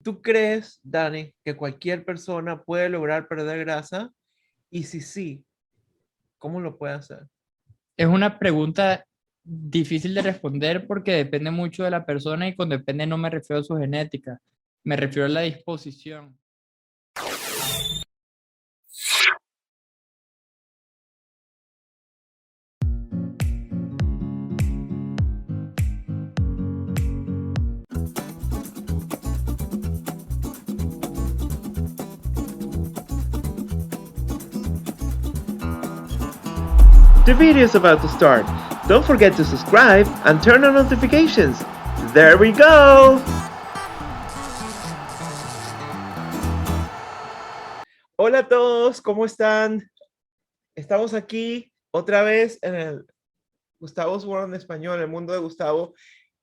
¿Tú crees, Dani, que cualquier persona puede lograr perder grasa? Y si sí, ¿cómo lo puede hacer? Es una pregunta difícil de responder porque depende mucho de la persona y con depende no me refiero a su genética, me refiero a la disposición. The video is about to start. Don't forget to subscribe and turn on notifications. There we go! Hola a todos, ¿cómo están? Estamos aquí otra vez en el Gustavo's World en español, el mundo de Gustavo,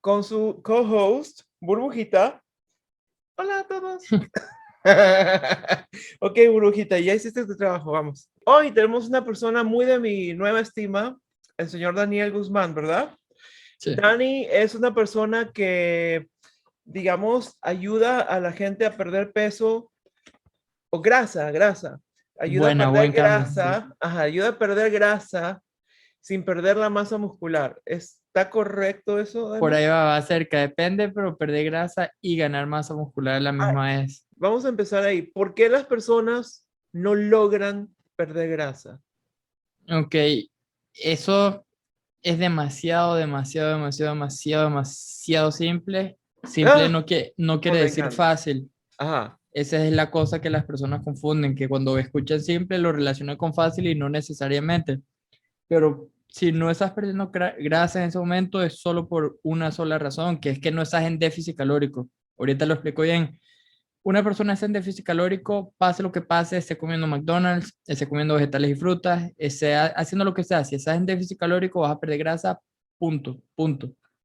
con su co-host, Burbujita. Hola a todos. Ok, Burbujita, ya hiciste tu trabajo, vamos. Hoy tenemos una persona muy de mi nueva estima, el señor Daniel Guzmán, ¿verdad? Sí. Dani es una persona que, digamos, ayuda a la gente a perder peso o grasa. Ayuda a perder Buen cambio, sí. grasa, ajá, ayuda a perder grasa sin perder la masa muscular. ¿Está correcto eso, Por Dani? ahí va cerca, depende, pero perder grasa y ganar masa muscular a la Ah, misma vez. vamos a empezar ahí. ¿Por qué las personas no logran perder grasa? Ok, eso es demasiado simple. Simple Ah, no oh, quiere me decir encanta. fácil. Ajá. Esa es la cosa que las personas confunden, que cuando escuchan simple lo relacionan con fácil y no necesariamente. Pero si no estás perdiendo grasa en ese momento es solo por una sola razón, que es que no estás en déficit calórico. Ahorita lo explico bien. Una persona está en déficit calórico, pase lo que pase, esté comiendo McDonald's, esté comiendo vegetales y frutas, esté haciendo lo que sea. Si estás en déficit calórico vas a perder grasa, punto.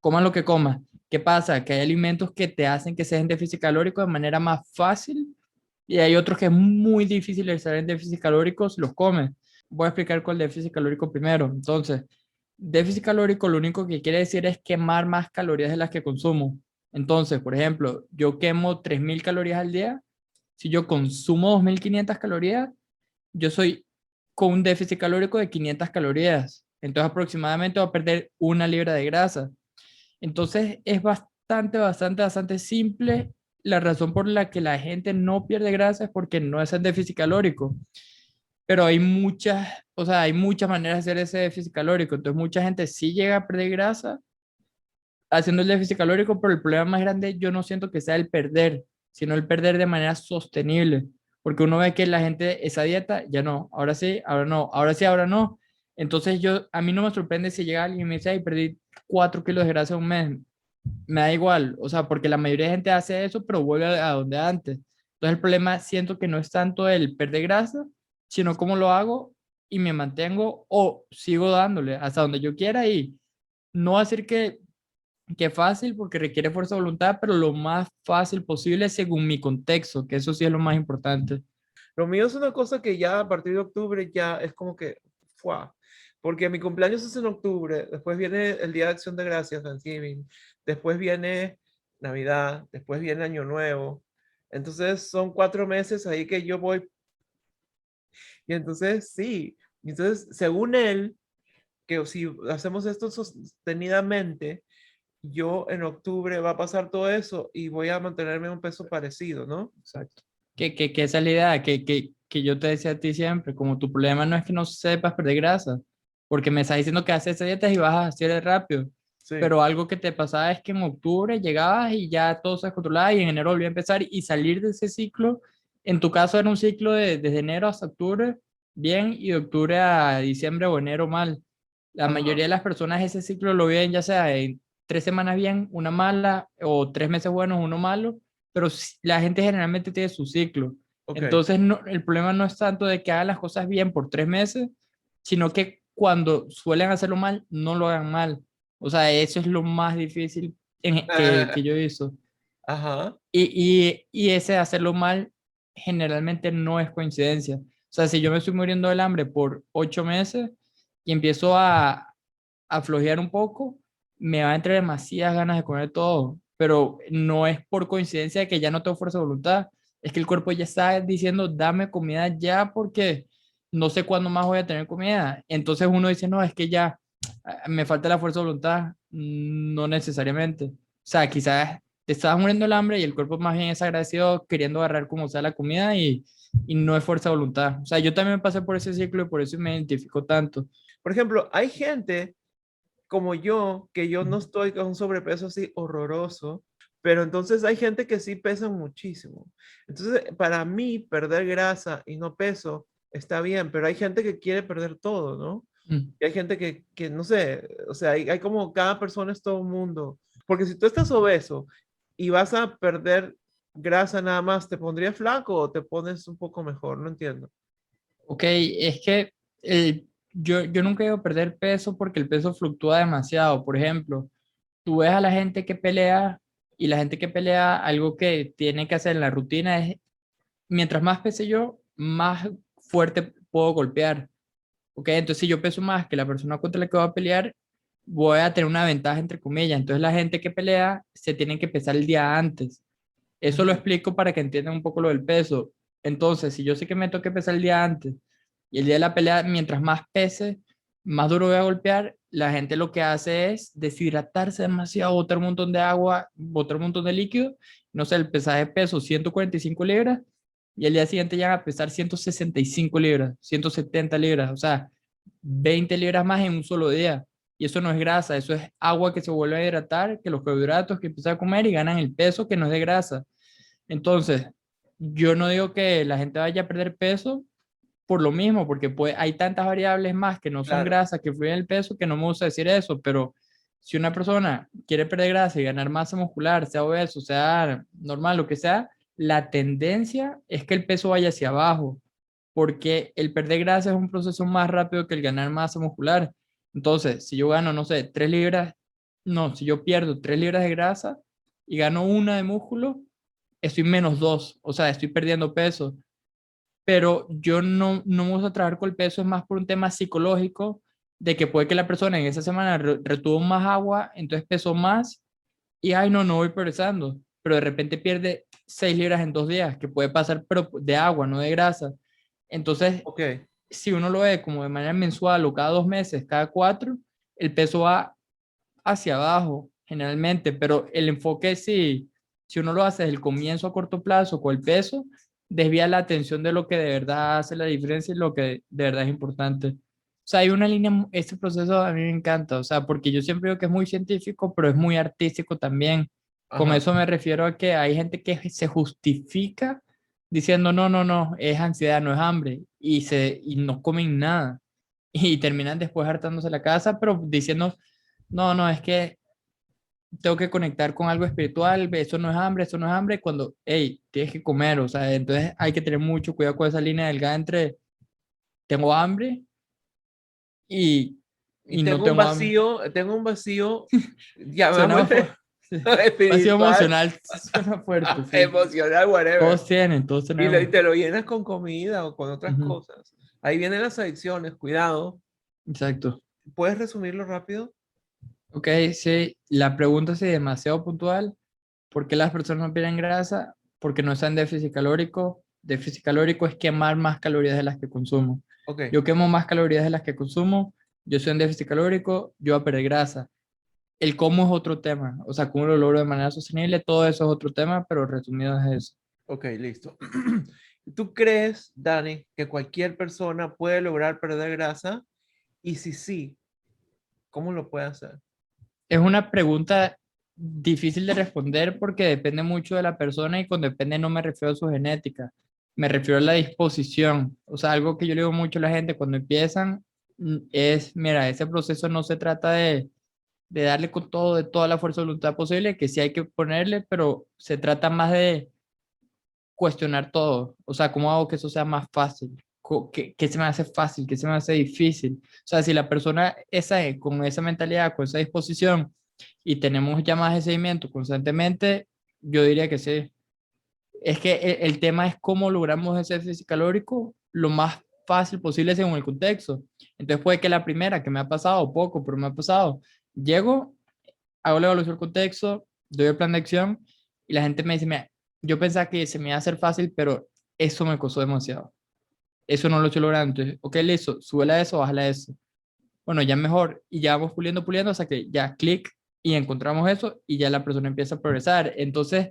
Coman lo que comas. ¿Qué pasa? Que hay alimentos que te hacen que seas en déficit calórico de manera más fácil y hay otros que es muy difícil estar en déficit calórico si los comes. Voy a explicar cuál es el déficit calórico primero. Entonces, déficit calórico lo único que quiere decir es quemar más calorías de las que consumo. Entonces, por ejemplo, yo quemo 3.000 calorías al día. Si yo consumo 2.500 calorías, yo soy con un déficit calórico de 500 calorías. Entonces, aproximadamente voy a perder 1 libra de grasa. Entonces, es bastante simple. La razón por la que la gente no pierde grasa es porque no es en déficit calórico. Pero hay muchas, o sea, hay muchas maneras de hacer ese déficit calórico. Entonces, mucha gente sí llega a perder grasa haciendo el déficit calórico, pero el problema más grande yo no siento que sea el perder, sino el perder de manera sostenible, porque uno ve que la gente, esa dieta, ya no, ahora sí, ahora no, ahora sí, ahora no. Entonces a mí no me sorprende si llega alguien y me dice, ay, perdí 4 kilos de grasa en un mes, me da igual, o sea, porque la mayoría de gente hace eso, pero vuelve a donde antes. Entonces el problema siento que no es tanto el perder grasa, sino cómo lo hago y me mantengo o sigo dándole hasta donde yo quiera y no hacer que fácil porque requiere fuerza de voluntad, pero lo más fácil posible según mi contexto, que eso sí es lo más importante. Lo mío es una cosa que ya a partir de octubre ya es como que, ¡fua! Porque mi cumpleaños es en octubre, después viene el Día de Acción de Gracias, Thanksgiving, después viene Navidad, después viene Año Nuevo. Entonces son 4 meses ahí que yo voy. Y entonces sí, entonces según él, que si hacemos esto sostenidamente, yo en octubre va a pasar todo eso y voy a mantenerme en un peso parecido, ¿no? Exacto. Que esa es la idea, que yo te decía a ti siempre, como tu problema no es que no sepas perder grasa, porque me estás diciendo que haces esa dieta y vas a hacer rápido, Sí. pero algo que te pasaba es que en octubre llegabas y ya todo se descontrolaba y en enero volvía a empezar y salir de ese ciclo, en tu caso era un ciclo desde enero hasta octubre, bien, y de octubre a diciembre o enero mal. La Ajá. mayoría de las personas ese ciclo lo viven ya sea en 3 semanas bien, una mala, o 3 meses buenos, uno malo, pero la gente generalmente tiene su ciclo. Ok. Entonces, el problema no es tanto de que hagan las cosas bien por 3 meses, sino que cuando suelen hacerlo mal, no lo hagan mal. O sea, eso es lo más difícil que yo he visto. Ajá. Y ese hacerlo mal generalmente no es coincidencia. O sea, si yo me estoy muriendo del hambre por 8 meses y empiezo a flojear un poco, me va a entrar demasiadas ganas de comer todo. pero no es por coincidencia de que ya no tengo fuerza de voluntad, es que el cuerpo ya está diciendo, dame comida ya porque no sé cuándo más voy a tener comida. Entonces uno dice, no, es que ya me falta la fuerza de voluntad. No necesariamente. O sea, quizás te estás muriendo el hambre y el cuerpo más bien es agradecido queriendo agarrar como sea la comida y no es fuerza de voluntad. O sea, yo también pasé por ese ciclo y por eso me identifico tanto. Por ejemplo, hay gente como yo, que yo no estoy con un sobrepeso así horroroso, pero entonces hay gente que sí pesa muchísimo. Entonces, para mí, perder grasa y no peso está bien, pero hay gente que quiere perder todo, ¿no? Mm. Y hay gente que no sé, o sea, hay como cada persona es todo un mundo. Porque si tú estás obeso y vas a perder grasa nada más, ¿te pondrías flaco o te pones un poco mejor? No entiendo. Ok, es que yo nunca he ido a perder peso porque el peso fluctúa demasiado. Por ejemplo, tú ves a la gente que pelea y la gente que pelea, algo que tiene que hacer en la rutina es, mientras más pese yo, más fuerte puedo golpear. Ok, entonces si yo peso más que la persona contra la que voy a pelear, voy a tener una ventaja entre comillas. Entonces la gente que pelea se tiene que pesar el día antes. Eso lo Ujú. explico para que entiendan un poco lo del peso. Entonces, si yo sé que me tengo que pesar el día antes y el día de la pelea, mientras más pese, más duro voy a golpear, la gente lo que hace es deshidratarse demasiado, botar un montón de agua, botar un montón de líquido. No sé, el pesaje de peso 145 libras y el día siguiente ya a pesar 165 libras, 170 libras, o sea, 20 libras más en un solo día. Y eso no es grasa, eso es agua que se vuelve a hidratar, que los carbohidratos que empiezan a comer y ganan el peso que no es de grasa. Entonces, yo no digo que la gente vaya a perder peso por lo mismo, porque pues, hay tantas variables más que no son Claro. grasas que influyen en el peso que no me gusta decir eso, pero si una persona quiere perder grasa y ganar masa muscular, sea obeso, sea normal, lo que sea, la tendencia es que el peso vaya hacia abajo, porque el perder grasa es un proceso más rápido que el ganar masa muscular. Entonces, si yo gano, no sé, 3 libras, no, si yo pierdo 3 libras de grasa y gano una de músculo, estoy -2, o sea, estoy perdiendo peso. Pero yo no me gusta trabajar con el peso, es más por un tema psicológico, de que puede que la persona en esa semana retuvo más agua, entonces pesó más y, ay, no voy progresando, pero de repente pierde 6 libras en 2 días, que puede pasar, pero de agua, no de grasa. Entonces, Ok, si uno lo ve como de manera mensual o cada 2 meses, cada 4, el peso va hacia abajo generalmente, pero el enfoque si uno lo hace desde el comienzo a corto plazo con el peso, desvía la atención de lo que de verdad hace la diferencia y lo que de verdad es importante. O sea, hay una línea, este proceso a mí me encanta, o sea, porque yo siempre digo que es muy científico, pero es muy artístico también. Con ajá, eso me refiero a que hay gente que se justifica diciendo, no, es ansiedad, no es hambre, y no comen nada. Y terminan después hartándose la casa, pero diciendo, no, es que tengo que conectar con algo espiritual, eso no es hambre, eso no es hambre, cuando, hey, tienes que comer, o sea, entonces hay que tener mucho cuidado con esa línea delgada entre tengo hambre y, y y no tengo hambre. tengo un vacío, Suena llamémosle sí. Vacío espiritual, emocional, suena fuerte, sí. emocional, whatever. Todos Y tenemos. te lo llenas con comida o con otras Ujú. cosas. Ahí vienen las adicciones, cuidado. Exacto. ¿Puedes resumirlo rápido? Ok, sí, la pregunta es demasiado puntual. ¿Por qué las personas no pierden grasa? Porque no están en déficit calórico. Déficit calórico es quemar más calorías de las que consumo. Ok, Yo quemo más calorías de las que consumo, yo soy en déficit calórico, yo voy a perder grasa. El cómo es otro tema, o sea, cómo lo logro de manera sostenible, todo eso es otro tema, pero resumido es eso. ok, listo. ¿Tú crees, Dani, que cualquier persona puede lograr perder grasa? Y si sí, ¿cómo lo puede hacer? Es una pregunta difícil de responder porque depende mucho de la persona y con depende no me refiero a su genética, me refiero a la disposición. O sea, algo que yo le digo mucho a la gente cuando empiezan es, mira, ese proceso no se trata de darle con todo, de toda la fuerza de voluntad posible, que sí hay que ponerle, pero se trata más de cuestionar todo. O sea, ¿cómo hago que eso sea más fácil? ¿Qué se me hace fácil? ¿Qué se me hace difícil? O sea, si la persona esa, con esa mentalidad, con esa disposición y tenemos llamadas de seguimiento constantemente, yo diría que sí. Es que el tema es cómo logramos ese déficit calórico lo más fácil posible según el contexto. Entonces puede que la primera que me ha pasado, poco, pero me ha pasado, llego, hago la evaluación del contexto, doy el plan de acción y la gente me dice, mira, yo pensaba que se me iba a hacer fácil, pero eso me costó demasiado. Eso no lo estoy logrando. Entonces, ok, listo, súbela a eso, bájala a eso. Bueno, ya mejor. Y ya vamos puliendo, puliendo hasta que ya clic y encontramos eso y ya la persona empieza a progresar. Entonces,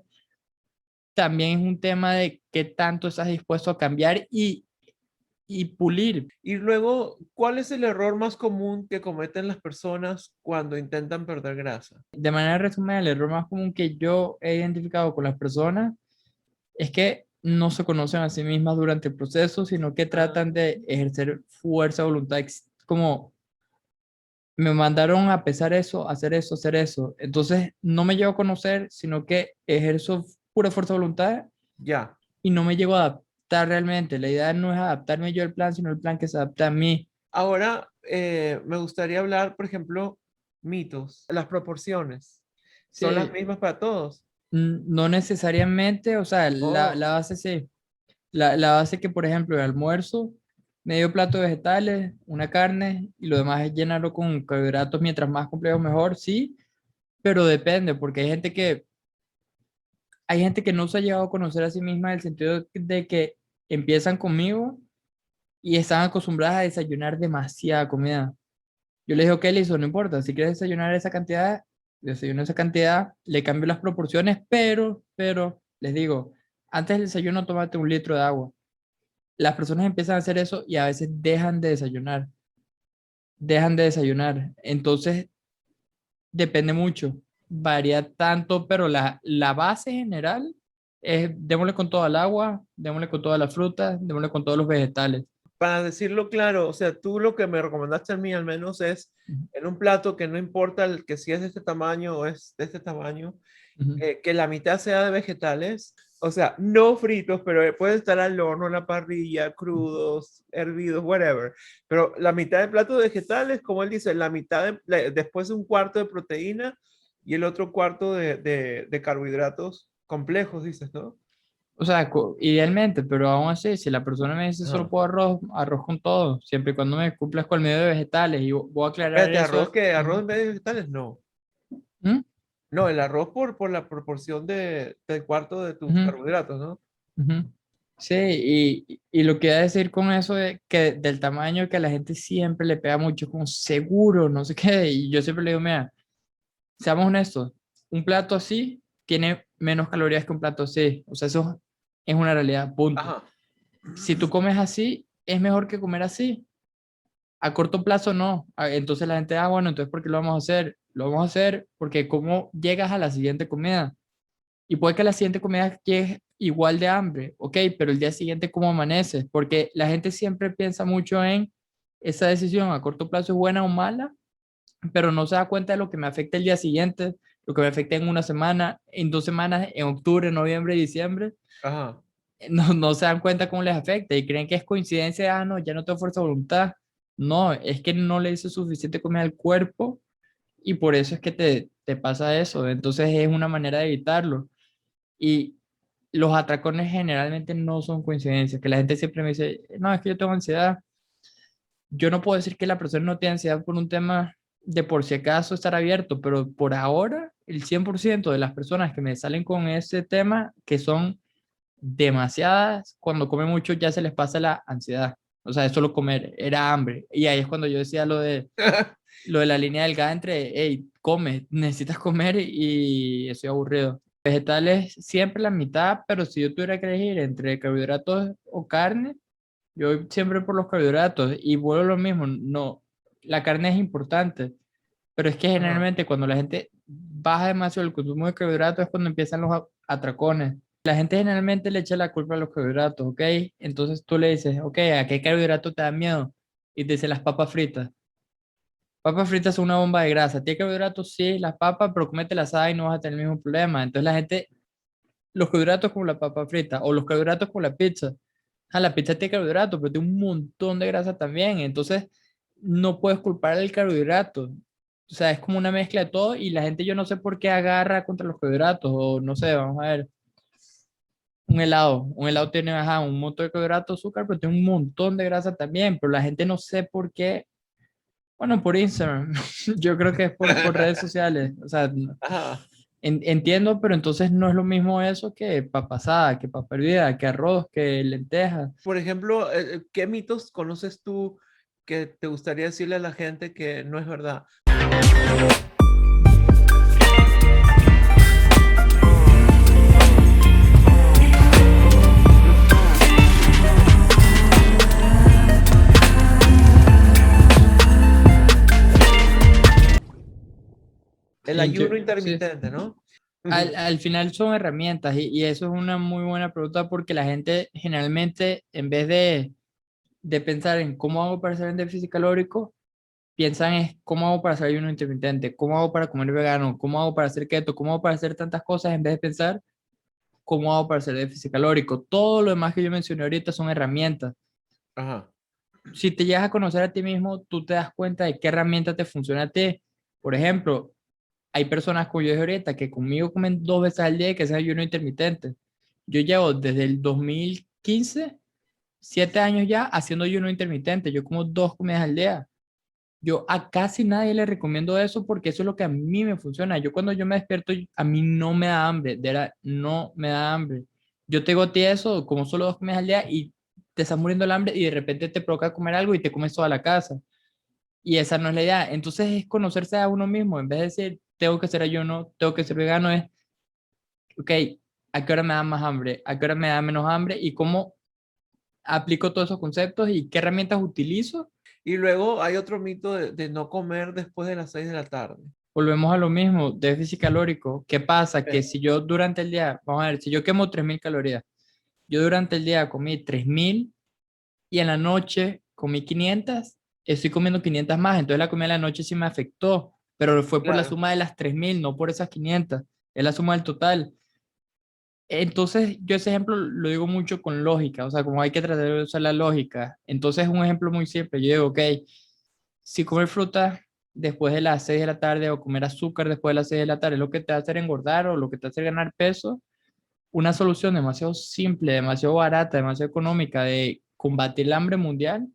también es un tema de qué tanto estás dispuesto a cambiar y pulir. Y luego, ¿cuál es el error más común que cometen las personas cuando intentan perder grasa? De manera resumida, el error más común que yo he identificado con las personas es que no se conocen a sí mismas durante el proceso, sino que Ah, tratan de ejercer fuerza de voluntad, como me mandaron a pesar eso, hacer eso, hacer eso. Entonces, no me llego a conocer, sino que ejerzo pura fuerza de voluntad ya. y no me llego a adaptar realmente. La idea no es adaptarme yo al plan, sino el plan que se adapta a mí. Ahora, me gustaría hablar, por ejemplo, mitos. Las proporciones son las Sí, mismas para todos. no necesariamente, o sea, Oh, la base sí. La base que, por ejemplo, el almuerzo, medio plato de vegetales, una carne y lo demás es llenarlo con carbohidratos, mientras más complejo mejor, sí, pero depende, porque hay gente que no se ha llegado a conocer a sí misma en el sentido de que empiezan conmigo y están acostumbradas a desayunar demasiada comida. Yo les digo, ok, listo, no importa, si quieres desayunar esa cantidad, desayuno esa cantidad, le cambio las proporciones, pero, les digo, antes del desayuno tómate 1 litro de agua. Las personas empiezan a hacer eso y a veces dejan de desayunar. Entonces, depende mucho, varía tanto, pero la base general es démosle con toda el agua, démosle con todas las frutas, démosle con todos los vegetales. para decirlo claro, o sea, tú lo que me recomendaste a mí al menos es Ujú, en un plato que no importa el que si es de este tamaño o es de este tamaño, ujú, que la mitad sea de vegetales, o sea, no fritos, pero puede estar al horno, en la parrilla, crudos, hervidos, whatever. Pero la mitad del plato de vegetales, como él dice, la mitad después un cuarto de proteína y el otro cuarto de carbohidratos complejos, dices, ¿no? O sea, idealmente, pero aún así, si la persona me dice solo Ajá. puedo arroz, arroz con todo, siempre y cuando me cumplas con el medio de vegetales, y voy a aclarar Espérate, eso. arroz que arroz Ujú. en vez de vegetales, no. ¿Mm? No, el arroz por la proporción del cuarto de tus Ujú, carbohidratos, ¿no? ujú. Sí, y lo que iba a decir con eso es que del tamaño que a la gente siempre le pega mucho, como seguro, no sé qué, y yo siempre le digo, mira, seamos honestos, un plato así tiene menos calorías que un plato así, o sea, eso es una realidad, punto. Ajá. Si tú comes así, es mejor que comer así. A corto plazo no. Entonces la gente, bueno, entonces ¿por qué lo vamos a hacer? Lo vamos a hacer porque cómo llegas a la siguiente comida. Y puede que la siguiente comida llegues igual de hambre, ok, pero el día siguiente ¿cómo amaneces? Porque la gente siempre piensa mucho en esa decisión a corto plazo es buena o mala, pero no se da cuenta de lo que me afecta el día siguiente, lo que me afecta en una semana, en 2 semanas, en octubre, noviembre, diciembre. Ajá. No se dan cuenta cómo les afecta y creen que es coincidencia, no, ya no tengo fuerza de voluntad. No, es que no le hizo suficiente comida al cuerpo y por eso es que te pasa eso. Entonces es una manera de evitarlo. Y los atracones generalmente no son coincidencias, que la gente siempre me dice, no, es que yo tengo ansiedad. Yo no puedo decir que la persona no tiene ansiedad por un tema de por si acaso estar abierto, pero por ahora el 100% de las personas que me salen con ese tema, que son demasiadas, cuando comen mucho ya se les pasa la ansiedad. O sea, es solo comer, era hambre. Y ahí es cuando yo decía lo de la línea delgada entre, hey, come, necesitas comer y estoy aburrido. Vegetales siempre la mitad, pero si yo tuviera que elegir entre carbohidratos o carne, yo voy siempre por los carbohidratos y vuelvo a lo mismo. No, la carne es importante, pero es que Ajá. generalmente cuando la gente baja demasiado el consumo de carbohidratos es cuando empiezan los atracones. La gente generalmente le echa la culpa a los carbohidratos, ¿ok? Entonces tú le dices, ok, ¿a qué carbohidrato te da miedo? Y te dice las papas fritas. Papas fritas son una bomba de grasa. ¿Tiene carbohidratos? Sí, las papas, pero cómete la asada y no vas a tener el mismo problema. Entonces la gente, los carbohidratos como la papa frita o los carbohidratos como la pizza. La pizza tiene carbohidratos, pero tiene un montón de grasa también. Entonces no puedes culpar al carbohidrato. O sea, es como una mezcla de todo y la gente yo no sé por qué agarra contra los carbohidratos o no sé, vamos a ver. Un helado tiene ajá, un montón de carbohidratos, azúcar, pero tiene un montón de grasa también, pero la gente no sé por qué, bueno, por Instagram, yo creo que es por redes sociales, o sea, Ajá. Entiendo, pero entonces no es lo mismo eso que papa asada, que papa hervida, que arroz, que lentejas. Por ejemplo, ¿qué mitos conoces tú que te gustaría decirle a la gente que no es verdad? El Sí, ayuno sí. intermitente, ¿no? Al final son herramientas y eso es una muy buena pregunta porque la gente generalmente en vez de pensar en cómo hago para hacer en déficit calórico, piensan es cómo hago para hacer ayuno intermitente, cómo hago para comer vegano, cómo hago para hacer keto, cómo hago para hacer tantas cosas en vez de pensar cómo hago para hacer déficit calórico. Todo lo demás que yo mencioné ahorita son herramientas. Ajá. Si te llegas a conocer a ti mismo, tú te das cuenta de qué herramienta te funciona a ti. Por ejemplo, hay personas como yo dije ahorita que conmigo comen 2 veces al día y que hacen ayuno intermitente. Yo llevo desde el 2015, 7 años ya, haciendo ayuno intermitente. Yo como 2 comidas al día. Yo a casi nadie le recomiendo eso porque eso es lo que a mí me funciona. Yo cuando yo me despierto, a mí no me da hambre, de verdad, no me da hambre. Yo te digo a ti eso, como solo 2 comidas al día y te estás muriendo el hambre y de repente te provoca comer algo y te comes toda la casa. Y esa no es la idea. Entonces es conocerse a uno mismo. En vez de decir, tengo que ser ayuno, tengo que ser vegano, es, ok, ¿a qué hora me da más hambre? ¿A qué hora me da menos hambre? ¿Y cómo aplico todos esos conceptos y qué herramientas utilizo? Y luego hay otro mito de no comer después de las 6 de la tarde. Volvemos a lo mismo, déficit calórico. ¿Qué pasa? Que Ok. si yo durante el día, vamos a ver, si yo quemo 3.000 calorías, yo durante el día comí 3.000 y en la noche comí 500, estoy comiendo 500 más, entonces la comida de la noche sí me afectó, pero fue por la Claro. suma de las 3.000, no por esas 500, es la suma del total. Entonces, yo ese ejemplo lo digo mucho con lógica, o sea, como hay que tratar de usar la lógica. Entonces, un ejemplo muy simple, yo digo, ok, si comer fruta después de las 6 de la tarde o comer azúcar después de las 6 de la tarde es lo que te va a hacer engordar o lo que te va a hacer ganar peso, una solución demasiado simple, demasiado barata, demasiado económica de combatir el hambre mundial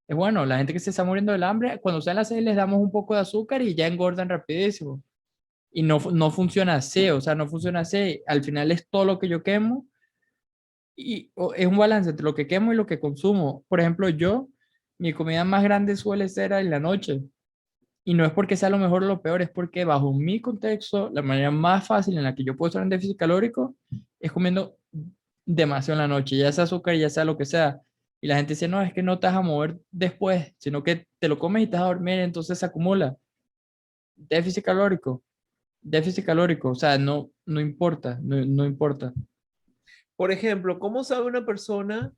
es bueno, la gente que se está muriendo del hambre, cuando sean las 6 les damos un poco de azúcar y ya engordan rapidísimo. Y no, no funciona así, o sea, no funciona así. Al final es todo lo que yo quemo y es un balance entre lo que quemo y lo que consumo. Por ejemplo, yo, mi comida más grande suele ser en la noche. Y no es porque sea lo mejor o lo peor, es porque bajo mi contexto, la manera más fácil en la que yo puedo estar en déficit calórico es comiendo demasiado en la noche, ya sea azúcar, ya sea lo que sea. Y la gente dice, no, es que no te vas a mover después, sino que te lo comes y te vas a dormir, entonces se acumula. Déficit calórico, déficit calórico, o sea, no, no importa, no, no importa. Por ejemplo, ¿cómo sabe una persona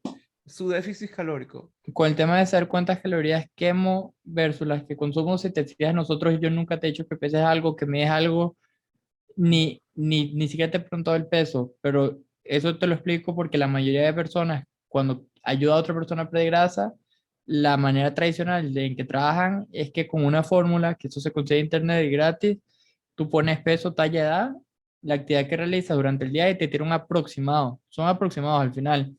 su déficit calórico? Con el tema de saber cuántas calorías quemo versus las que consumo, si te fijas, nosotros, yo nunca te he dicho que peses algo, que mides algo, ni siquiera te he preguntado el peso, pero eso te lo explico porque la mayoría de personas, cuando ayuda a otra persona a perder grasa, la manera tradicional en que trabajan es que con una fórmula, que eso se consigue en internet y gratis, tú pones peso, talla, edad, la actividad que realizas durante el día y te tira un aproximado. Son aproximados al final.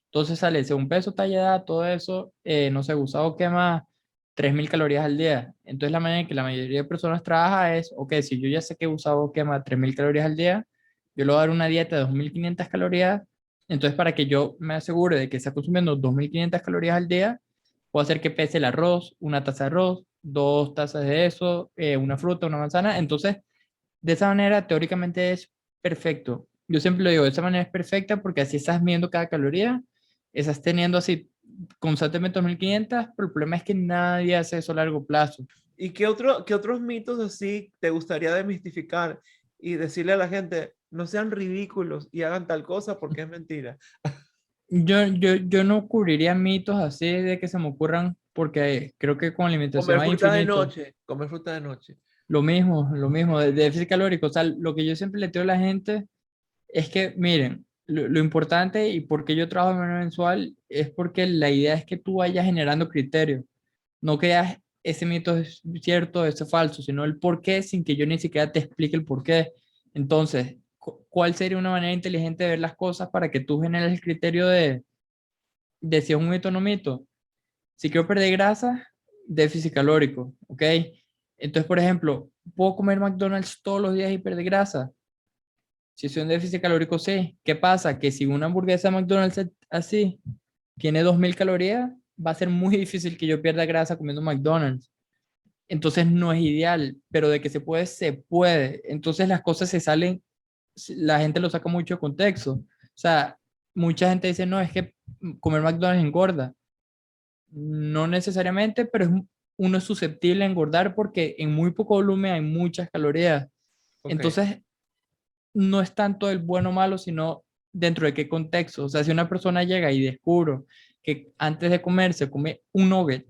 Entonces sale según peso, talla, edad, todo eso, no sé, Gustavo quema 3.000 calorías al día. Entonces la manera en que la mayoría de personas trabaja es, ok, si yo ya sé que Gustavo quema 3.000 calorías al día, yo le voy a dar una dieta de 2.500 calorías. Entonces para que yo me asegure de que está consumiendo 2.500 calorías al día, puedo hacer que pese el arroz, una taza de arroz, 2 tazas de eso, una fruta, una manzana. Entonces, de esa manera, teóricamente es perfecto. Yo siempre lo digo, de esa manera es perfecta porque así estás midiendo cada caloría, estás teniendo así constantemente 2.500, pero el problema es que nadie hace eso a largo plazo. ¿Y qué otros mitos así te gustaría desmistificar y decirle a la gente, no sean ridículos y hagan tal cosa porque es mentira? Yo no cubriría mitos así de que se me ocurran porque creo que con alimentación Comer hay fruta de infinito. noche, comer fruta de noche. Lo mismo, de déficit calórico. O sea, lo que yo siempre le digo a la gente es que, miren, lo importante y por qué yo trabajo de manera mensual es porque la idea es que tú vayas generando criterios, no que ya ese mito es cierto, ese es falso, sino el por qué sin que yo ni siquiera te explique el por qué. Entonces, ¿cuál sería una manera inteligente de ver las cosas para que tú generes el criterio de si es un mito o no mito? Si quiero perder grasa, déficit calórico, ¿ok? Entonces, por ejemplo, ¿puedo comer McDonald's todos los días y perder grasa? Si soy un déficit calórico, sí. ¿Qué pasa? Que si una hamburguesa de McDonald's así tiene 2000 calorías, va a ser muy difícil que yo pierda grasa comiendo McDonald's. Entonces no es ideal, pero de que se puede, se puede. Entonces las cosas se salen, la gente lo saca mucho de contexto. O sea, mucha gente dice, no, es que comer McDonald's engorda. No necesariamente, pero uno es susceptible a engordar porque en muy poco volumen hay muchas calorías. Ok, Entonces, no es tanto el bueno o malo, sino dentro de qué contexto. O sea, si una persona llega y descubro que antes de comer se come un nugget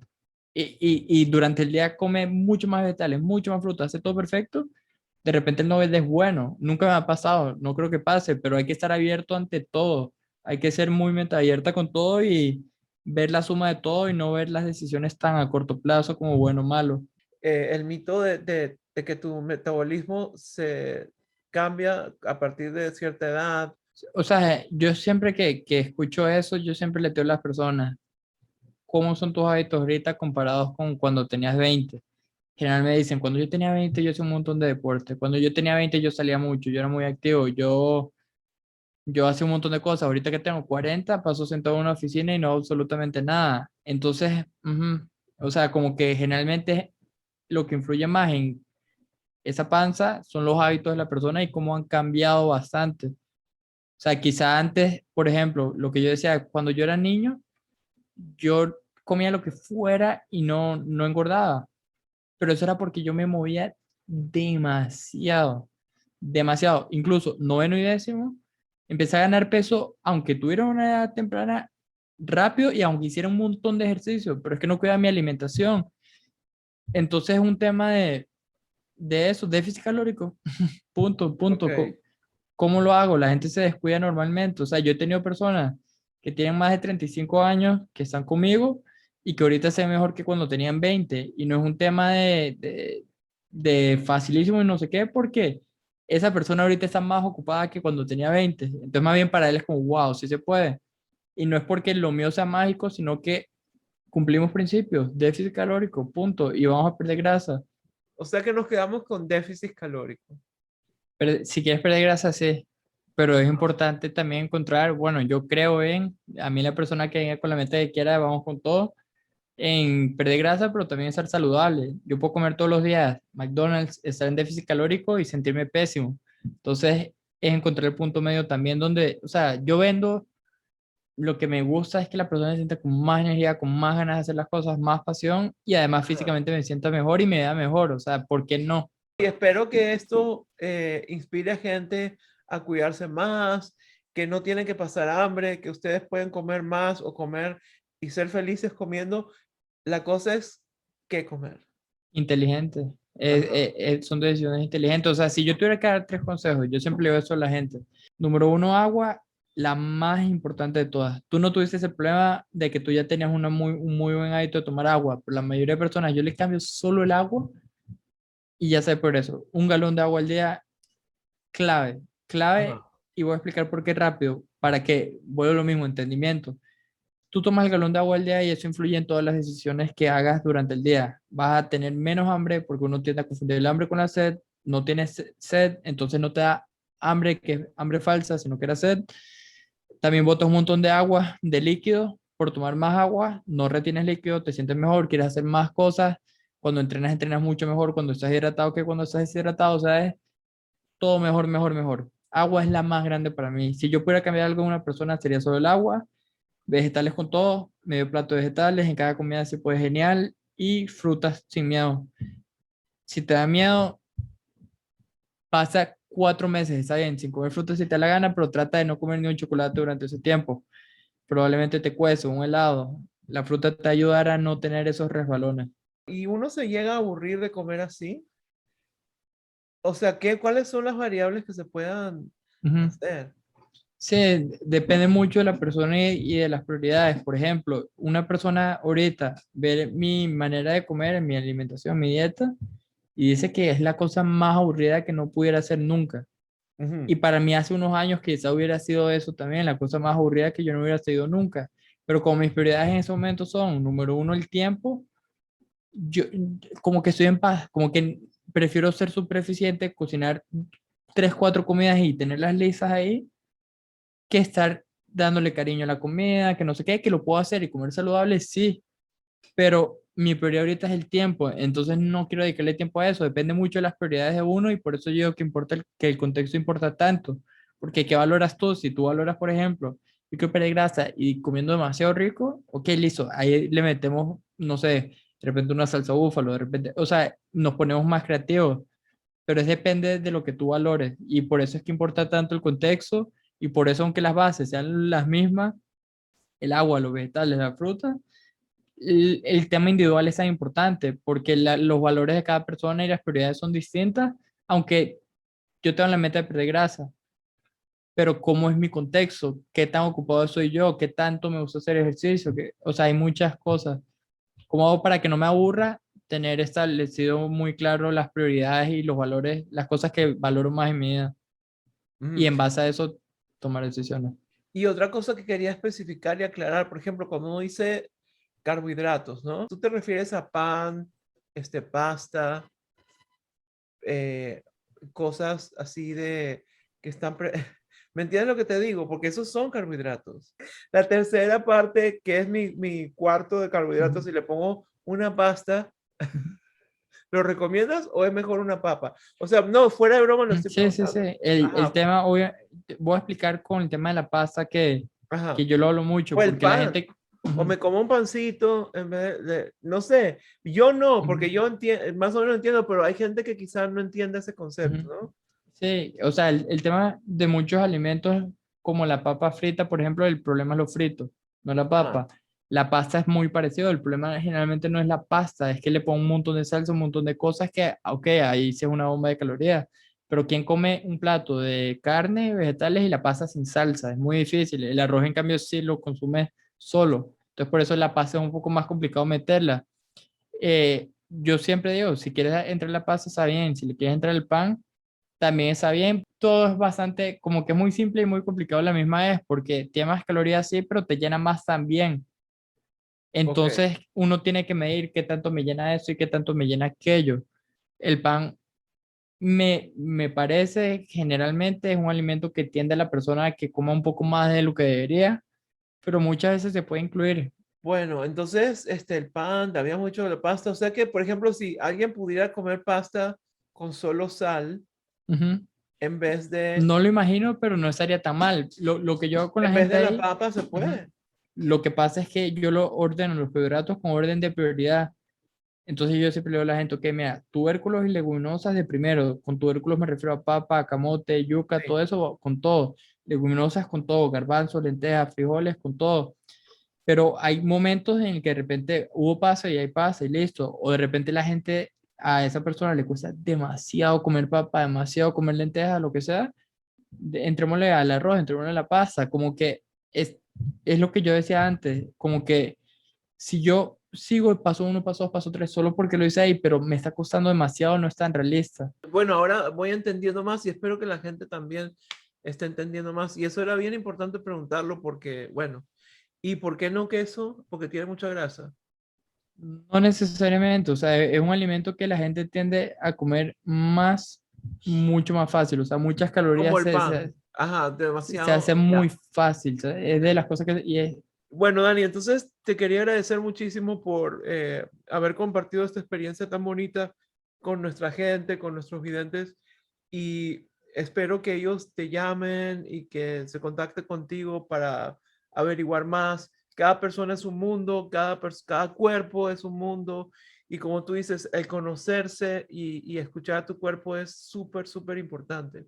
y durante el día come mucho más vegetales, mucho más fruta, hace todo perfecto, de repente el nugget es bueno. Nunca me ha pasado, no creo que pase, pero hay que estar abierto ante todo. Hay que ser muy mente abierta con todo y ver la suma de todo y no ver las decisiones tan a corto plazo como bueno o malo. el mito de que tu metabolismo se cambia a partir de cierta edad. O sea, yo siempre que escucho eso, yo siempre le digo a las personas, ¿cómo son tus hábitos ahorita comparados con cuando tenías 20? Generalmente me dicen, cuando yo tenía 20 yo hacía un montón de deporte, cuando yo tenía 20 yo salía mucho, yo era muy activo, yo hacía un montón de cosas, ahorita que tengo 40 paso sentado en una oficina y no hago absolutamente nada. Entonces, o sea, como que generalmente lo que influye más en esa panza son los hábitos de la persona y cómo han cambiado bastante. O sea, quizá antes, por ejemplo, lo que yo decía, cuando yo era niño, yo comía lo que fuera y no engordaba, pero eso era porque yo me movía demasiado, demasiado. Incluso noveno y décimo, empecé a ganar peso, aunque tuviera una edad temprana, rápido y aunque hiciera un montón de ejercicio, pero es que no cuidaba mi alimentación. Entonces es un tema de eso, déficit calórico. Punto, Ok, punto. ¿Cómo lo hago? La gente se descuida normalmente. O sea, yo he tenido personas que tienen más de 35 años que están conmigo y que ahorita se ven mejor que cuando tenían 20. Y no es un tema de facilísimo y no sé qué, porque esa persona ahorita está más ocupada que cuando tenía 20. Entonces, más bien para él es como, wow, sí se puede. Y no es porque lo mío sea mágico, sino que cumplimos principios, déficit calórico, punto, y vamos a perder grasa. o sea que nos quedamos con déficit calórico. Pero si quieres perder grasa, sí, pero es importante también encontrar, bueno, yo creo a mí la persona que venga con la meta que quiera, vamos con todo, en perder grasa, pero también estar saludable. Yo puedo comer todos los días McDonald's, estar en déficit calórico y sentirme pésimo. Entonces, es encontrar el punto medio también donde, o sea, yo vendo, lo que me gusta es que la persona se sienta con más energía, con más ganas de hacer las cosas, más pasión y además Ajá. físicamente me sienta mejor y me vea mejor. O sea, ¿por qué no? Y espero que esto inspire a gente a cuidarse más, que no tienen que pasar hambre, que ustedes pueden comer más o comer y ser felices comiendo. La cosa es qué comer. Inteligente. Ajá. Son decisiones inteligentes. O sea, si yo tuviera que dar tres consejos, yo siempre le digo eso a la gente. Número uno, agua, la más importante de todas. Tú no tuviste ese problema de que tú ya tenías un muy buen hábito de tomar agua. Pero la mayoría de personas, yo les cambio solo el agua y ya sé por eso. Un galón de agua al día, clave, clave. Ajá. Y voy a explicar por qué rápido, para que vuelva lo mismo, entendimiento. Tú tomas el galón de agua al día y eso influye en todas las decisiones que hagas durante el día. Vas a tener menos hambre porque uno tiende a confundir el hambre con la sed. No tienes sed, entonces no te da hambre, que es hambre falsa, sino que era sed. También botas un montón de agua, de líquido. Por tomar más agua, no retienes líquido, te sientes mejor, quieres hacer más cosas. Cuando entrenas, entrenas mucho mejor cuando estás hidratado que cuando estás deshidratado. O sea, es todo mejor, mejor, mejor. Agua es la más grande para mí. Si yo pudiera cambiar algo en una persona, sería solo el agua. Vegetales con todo, medio plato de vegetales, en cada comida se puede genial y frutas sin miedo. Si te da miedo, pasa 4 meses, está bien, sin comer frutas si te da la gana, pero trata de no comer ni un chocolate durante ese tiempo. Probablemente te cueste un helado. La fruta te ayudará a no tener esos resbalones. Y uno se llega a aburrir de comer así. O sea, ¿cuáles son las variables que se puedan Ujú. hacer? Sí, depende mucho de la persona y de las prioridades. Por ejemplo, una persona ahorita ve mi manera de comer, mi alimentación, mi dieta, y dice que es la cosa más aburrida que no pudiera hacer nunca. Ujú. Y para mí hace unos años quizá hubiera sido eso también, la cosa más aburrida que yo no hubiera seguido nunca. Pero como mis prioridades en ese momento son, número uno, el tiempo, yo como que estoy en paz, como que prefiero ser súper eficiente, cocinar 3, 4 comidas y tenerlas listas ahí, que estar dándole cariño a la comida, que no sé qué, que lo puedo hacer y comer saludable, sí, pero mi prioridad ahorita es el tiempo, entonces no quiero dedicarle tiempo a eso, depende mucho de las prioridades de uno y por eso yo digo que importa que el contexto importa tanto, porque ¿qué valoras tú? Si tú valoras, por ejemplo, yo quiero perder grasa y comiendo demasiado rico, ok, listo, ahí le metemos, no sé, de repente una salsa búfalo, de repente, o sea, nos ponemos más creativos, pero es depende de lo que tú valores y por eso es que importa tanto el contexto y por eso aunque las bases sean las mismas, el agua, los vegetales, la fruta, el tema individual es tan importante porque los valores de cada persona y las prioridades son distintas, aunque yo tengo la meta de perder grasa, pero cómo es mi contexto, qué tan ocupado soy yo, qué tanto me gusta hacer ejercicio, o sea, hay muchas cosas. ¿Cómo hago para que no me aburra? Tener establecido muy claro las prioridades y los valores, las cosas que valoro más en mi vida y Mm. en base a eso tomar decisiones. Y otra cosa que quería especificar y aclarar, por ejemplo, cuando uno dice carbohidratos, ¿no? ¿Tú te refieres a pan, pasta, eh, cosas así de que están... ¿Me entiendes lo que te digo? Porque esos son carbohidratos. La tercera parte, que es mi cuarto de carbohidratos, Ujú, si le pongo una pasta, ujú. ¿lo recomiendas o es mejor una papa? O sea, no, fuera de broma lo estoy Sí, sí, sí. preguntando. El Ajá, tema, voy a explicar con el tema de la pasta que ajá. yo lo hablo mucho O el porque la pan. gente... O Ujú, me como un pancito en vez de, no sé, yo no, porque ujú, yo entiendo, más o menos entiendo, pero hay gente que quizás no entiende ese concepto, ujú. ¿no? Sí, o sea, el tema de muchos alimentos como la papa frita, por ejemplo, el problema es lo frito, no la Ajá. papa. La pasta es muy parecido, el problema generalmente no es la pasta, es que le pongo un montón de salsa, un montón de cosas que, ok, ahí sí es una bomba de calorías, pero ¿quién come un plato de carne, vegetales y la pasta sin salsa? Es muy difícil, el arroz en cambio sí lo consume solo, entonces por eso la pasta es un poco más complicado meterla. Yo siempre digo, si quieres entrar la pasta está bien, si le quieres entrar el pan también está bien. Todo es bastante, como que es muy simple y muy complicado a la misma vez, porque tiene más calorías, sí, pero te llena más también. Ok. Entonces, uno tiene que medir qué tanto me llena eso y qué tanto me llena aquello. El pan me parece generalmente es un alimento que tiende a la persona a que coma un poco más de lo que debería, pero muchas veces se puede incluir. Bueno, entonces, el pan, te habíamos dicho de la pasta, o sea que, por ejemplo, si alguien pudiera comer pasta con solo sal, Ujú. en vez de, No lo imagino, pero no estaría tan mal. Lo que yo hago con la en vez gente de la ahí, papa, se ujú, puede. lo que pasa es que yo lo ordeno los carbohidratos con orden de prioridad. Entonces yo siempre le digo a la gente, ok, mira, tubérculos y leguminosas de primero. Con tubérculos me refiero a papa, camote, yuca, Sí. todo eso con todo. Leguminosas con todo, garbanzos, lentejas, frijoles, con todo. Pero hay momentos en el que de repente hubo pasa y hay pasa y listo. O de repente la gente, a esa persona le cuesta demasiado comer papa, demasiado comer lentejas, lo que sea. Entrémosle al arroz, entrémosle a la pasta. Como que es lo que yo decía antes, como que si yo sigo el paso uno, paso dos, paso tres, solo porque lo hice ahí, pero me está costando demasiado, no es tan realista. Bueno, ahora voy entendiendo más y espero que la gente también esté entendiendo más. Y eso era bien importante preguntarlo porque, bueno, ¿y por qué no queso? Porque tiene mucha grasa. No necesariamente, o sea, es un alimento que la gente tiende a comer más, mucho más fácil, o sea, muchas Como calorías el pan. Ajá, se hace demasiado. muy Ya. fácil, ¿sabes? Es Ok. de las cosas que... Bueno, Dani, entonces te quería agradecer muchísimo por haber compartido esta experiencia tan bonita con nuestra gente, con nuestros videntes y espero que ellos te llamen y que se contacten contigo para averiguar más. Cada persona es un mundo, cada cuerpo es un mundo y como tú dices, el conocerse y escuchar a tu cuerpo es súper, súper importante.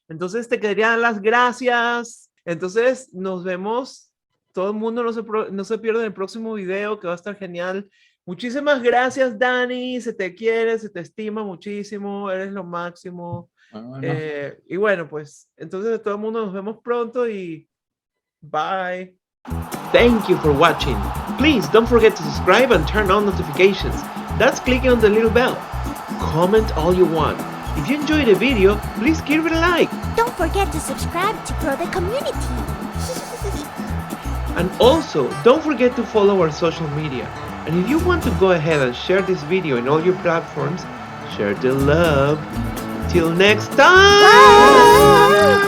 Entonces te quería dar las gracias. Entonces nos vemos. Todo el mundo no se pierde el próximo video que va a estar genial. Muchísimas gracias, Dani. Se te quiere, se te estima muchísimo. Eres lo máximo. Bueno, Y bueno, pues entonces todo el mundo nos vemos pronto y bye. Thank you for watching. Please don't forget to subscribe and turn on notifications. That's clicking on the little bell. Comment all you want. If you enjoyed the video, please give it a like. Don't forget to subscribe to grow the community. And also, don't forget to follow our social media. And if you want to go ahead and share this video in all your platforms, share the love. Till next time.